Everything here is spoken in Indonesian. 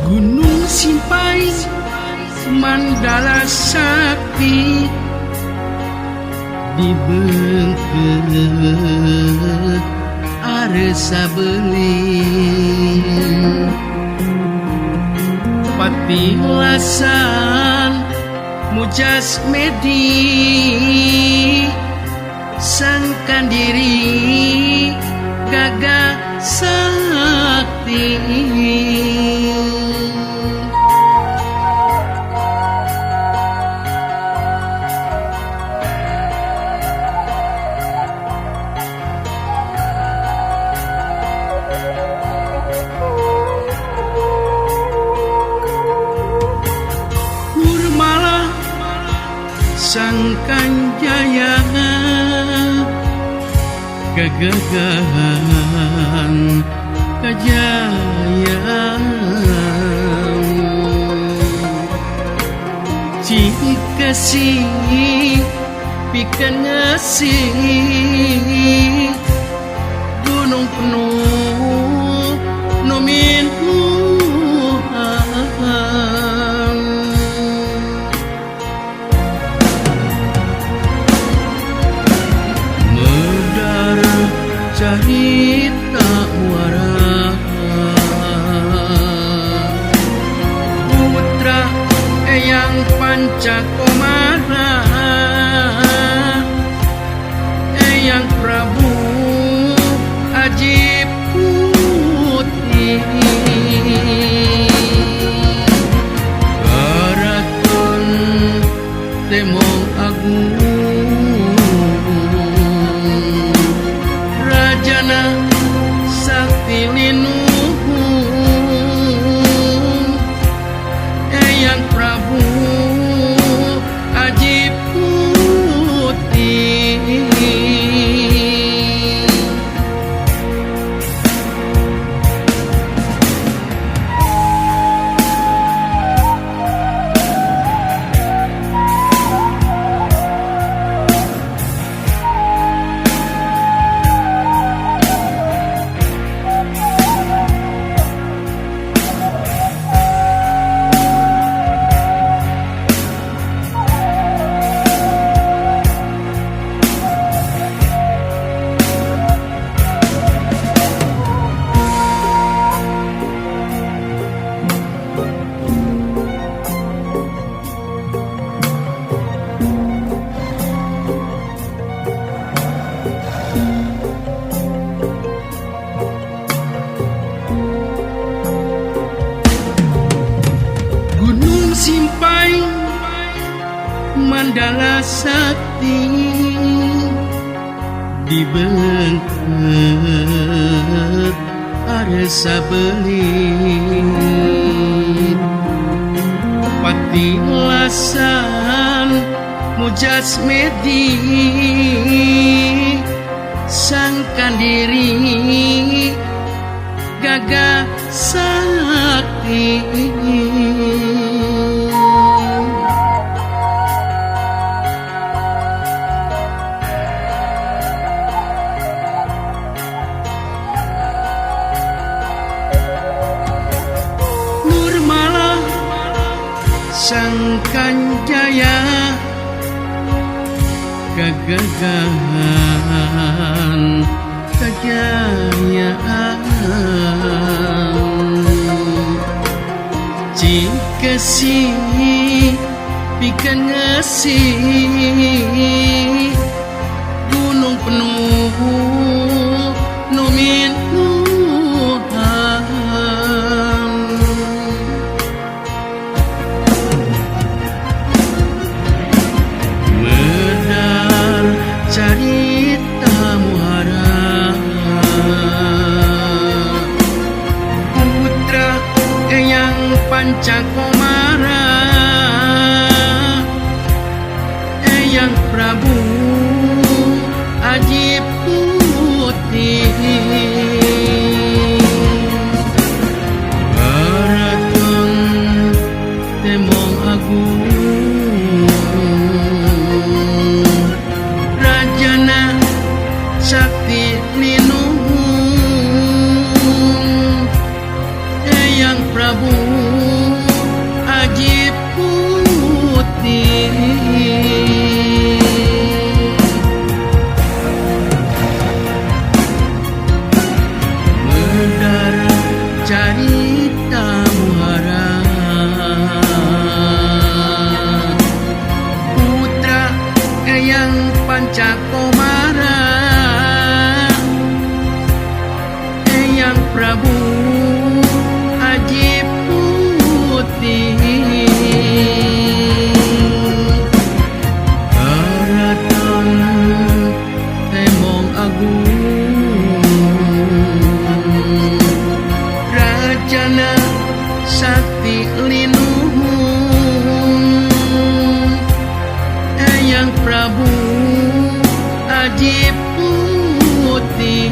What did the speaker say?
Gunung Simpai Mandala Sakti dibengkek aresa beling patilasan mujas medi sangkan diri gagah sakti. Sangkan jaya gagahan kejayaan jika si pikan ngasih gunung penuh nomin cerita muara putra yang Pancakomara yang Prabu Aji Putih Karaton Temong Agung Sakti Linuhung Eyang Prabu Aji Putih Simpai Mandala Sakti dibengkek aresa beling patilasan mujas medi sangkan diri gagah sakti Sangkan jaya gagahan kejayaan jika si pika ngesi gunung penuh numinuhan medar carita muara putra Eyang Pancakomara Eyang Prabu Aji Putih Karaton Temong Agung Rajana Sakti Linuhung Eyang Prabu Aji Putih medar carita muara putra Eyang Pancakomara Eyang Prabu Aji Putih Karaton Temong Agung Rajana Sakti Linuhung Eyang Prabu Aji Putih